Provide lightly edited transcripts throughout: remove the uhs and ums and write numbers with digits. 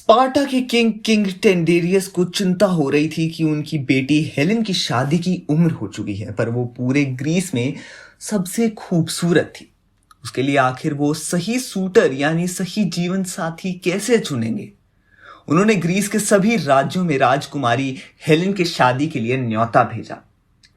Sparta के king टेंडेरियस को चिंता हो रही थी कि उनकी बेटी हेलेन की शादी की उम्र हो चुकी है, पर वो पूरे ग्रीस में सबसे खूबसूरत थी। उसके लिए आखिर वो सही सूटर यानी सही जीवन साथी कैसे चुनेंगे। उन्होंने ग्रीस के सभी राज्यों में राजकुमारी हेलेन की शादी के लिए न्योता भेजा।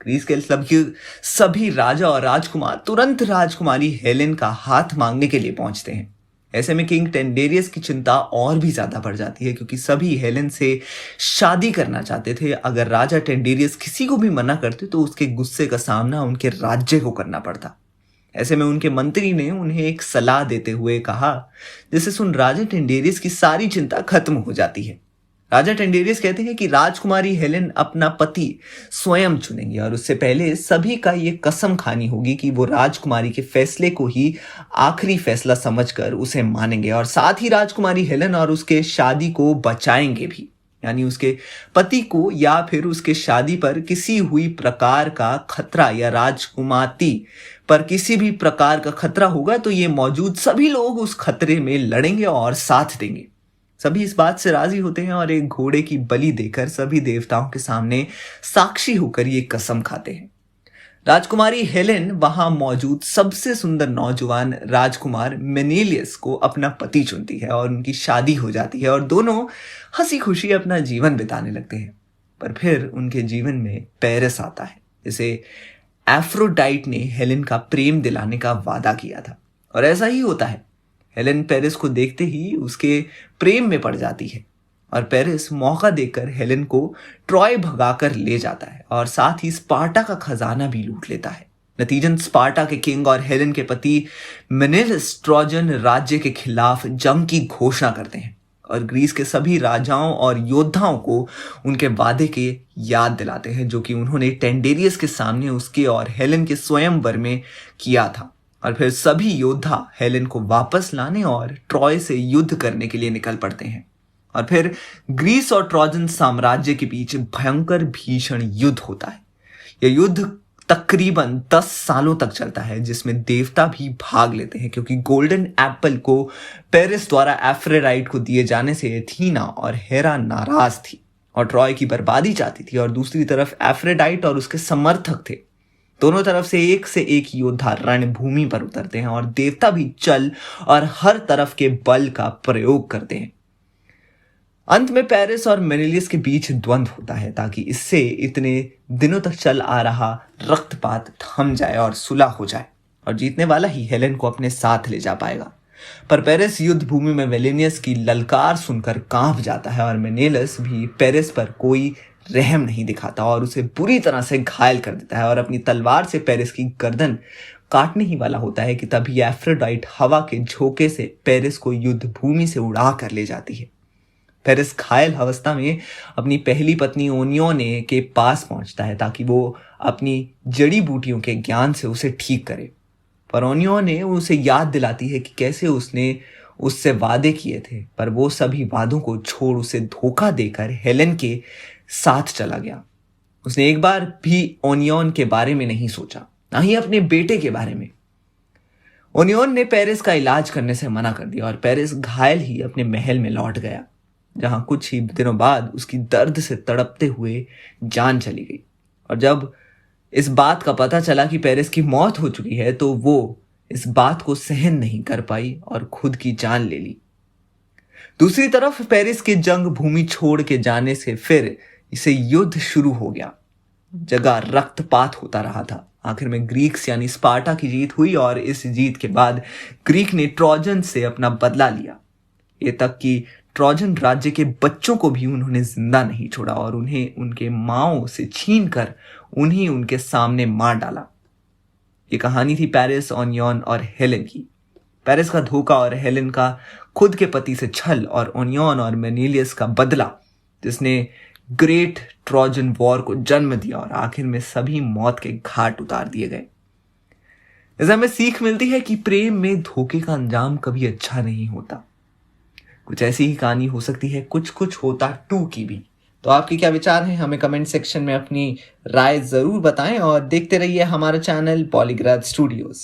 ग्रीस के सभी राजा और राजकुमार तुरंत राजकुमारी हेलेन का हाथ मांगने के लिए पहुंचते हैं। ऐसे में किंग टेंडेरियस की चिंता और भी ज्यादा बढ़ जाती है, क्योंकि सभी हेलेन से शादी करना चाहते थे। अगर राजा टेंडेरियस किसी को भी मना करते तो उसके गुस्से का सामना उनके राज्य को करना पड़ता। ऐसे में उनके मंत्री ने उन्हें एक सलाह देते हुए कहा, जिसे सुन राजा टेंडेरियस की सारी चिंता खत्म हो जाती है। राजा टेंडेरियस कहते हैं कि राजकुमारी हेलेन अपना पति स्वयं चुनेंगे, और उससे पहले सभी का ये कसम खानी होगी कि वो राजकुमारी के फैसले को ही आखिरी फैसला समझकर उसे मानेंगे, और साथ ही राजकुमारी हेलेन और उसके शादी को बचाएंगे भी। यानी उसके पति को या फिर उसके शादी पर किसी हुई प्रकार का खतरा या राजकुमारी पर किसी भी प्रकार का खतरा होगा तो ये मौजूद सभी लोग उस खतरे में लड़ेंगे और साथ देंगे। सभी इस बात से राजी होते हैं और एक घोड़े की बलि देकर सभी देवताओं के सामने साक्षी होकर ये कसम खाते हैं। राजकुमारी हेलेन वहां मौजूद सबसे सुंदर नौजवान राजकुमार मेनेलियस को अपना पति चुनती है और उनकी शादी हो जाती है, और दोनों हंसी खुशी अपना जीवन बिताने लगते हैं। पर फिर उनके जीवन में पेरिस आता है, जिसे एफ्रोडाइट ने हेलेन का प्रेम दिलाने का वादा किया था। और ऐसा ही होता है। हेलेन पेरिस को देखते ही उसके प्रेम में पड़ जाती है, और पेरिस मौका देकर हेलेन को ट्रॉय भगाकर ले जाता है और साथ ही स्पार्टा का खजाना भी लूट लेता है। नतीजन स्पार्टा के किंग और हेलेन के पति मेनेलियस ट्रोजन राज्य के खिलाफ जंग की घोषणा करते हैं और ग्रीस के सभी राजाओं और योद्धाओं को उनके वादे के याद दिलाते हैं, जो कि उन्होंने टेंडेरियस के सामने उसके और हेलेन के स्वयंवर में किया था। और फिर सभी योद्धा हेलेन को वापस लाने और ट्रॉय से युद्ध करने के लिए निकल पड़ते हैं। और फिर ग्रीस और ट्रोजन साम्राज्य के बीच भयंकर भीषण युद्ध होता है। यह युद्ध तकरीबन 10 सालों तक चलता है, जिसमें देवता भी भाग लेते हैं, क्योंकि गोल्डन एप्पल को पेरिस द्वारा एफ्रोडाइट को दिए जाने से एथीना और हेरा नाराज थी और ट्रॉय की बर्बादी चाहती थी, और दूसरी तरफ एफ्रोडाइट और उसके समर्थक थे। दोनों तरफ से एक योद्धा रणभूमि पर उतरते हैं और देवता भी चल और हर तरफ के बल का प्रयोग करते हैं। अंत में पेरिस और मेनेलियस के बीच द्वंद्व होता है, ताकि इससे इतने दिनों तक चल आ रहा रक्तपात थम जाए और सुलह हो जाए, और जीतने वाला ही हेलेन को अपने साथ ले जा पाएगा। पर पेरिस युद्ध भूमि में मेलेनियस की ललकार सुनकर कांप जाता है, और मेनेलियस भी पेरिस पर कोई रहम नहीं दिखाता और उसे बुरी तरह से घायल कर देता है और अपनी तलवार से पेरिस की गर्दन काटने ही वाला होता है कि तभी एफ्रोडाइट हवा के झोंके से पेरिस को युद्ध भूमि से उड़ा कर ले जाती है। पेरिस घायल अवस्था में अपनी पहली पत्नी ओनियोने के पास पहुंचता है, ताकि वो अपनी जड़ी बूटियों के ज्ञान से उसे ठीक करे। पर ओनियोने उसे याद दिलाती है कि कैसे उसने उससे वादे किए थे, पर वो सभी वादों को छोड़ उसे धोखा देकर हेलेन के साथ चला गया। उसने एक बार भी ओनियोन के बारे में नहीं सोचा, ना ही अपने बेटे के बारे में। ओनियोन ने पेरिस का इलाज करने से मना कर दिया और पेरिस घायल ही अपने महल में लौट गया, जहां कुछ ही दिनों बाद उसकी दर्द से तड़पते हुए जान चली गई। और जब इस बात का पता चला कि पेरिस की मौत हो चुकी है, तो वो इस बात को सहन नहीं कर पाई और खुद की जान ले ली। दूसरी तरफ पेरिस के जंग भूमि छोड़ के जाने से फिर इसे युद्ध शुरू हो गया। जगह रक्तपात होता रहा था। आखिर में ग्रीक्स यानी स्पार्टा की जीत हुई, और इस जीत के बाद ग्रीक ने ट्रोजन से अपना बदला लिया। ये तक कि ट्रोजन राज्य के बच्चों को भी उन्होंने जिंदा नहीं छोड़ा और उन्हें उनके माओं से छीन कर उन्हीं उनके सामने मार डाला। ये कहानी थी पेरिस, ओनियोन और हेलेन की। पेरिस का धोखा और हेलेन का खुद के पति से छल, और ओनियोन और मेनेलियस का बदला, जिसने ग्रेट ट्रोजन वॉर को जन्म दिया और आखिर में सभी मौत के घाट उतार दिए गए। इससे हमें सीख मिलती है कि प्रेम में धोखे का अंजाम कभी अच्छा नहीं होता। कुछ ऐसी ही कहानी हो सकती है कुछ कुछ होता 2 की भी। तो आपके क्या विचार हैं, हमें कमेंट सेक्शन में अपनी राय जरूर बताएं, और देखते रहिए हमारा चैनल पॉलीग्राफ स्टूडियोज।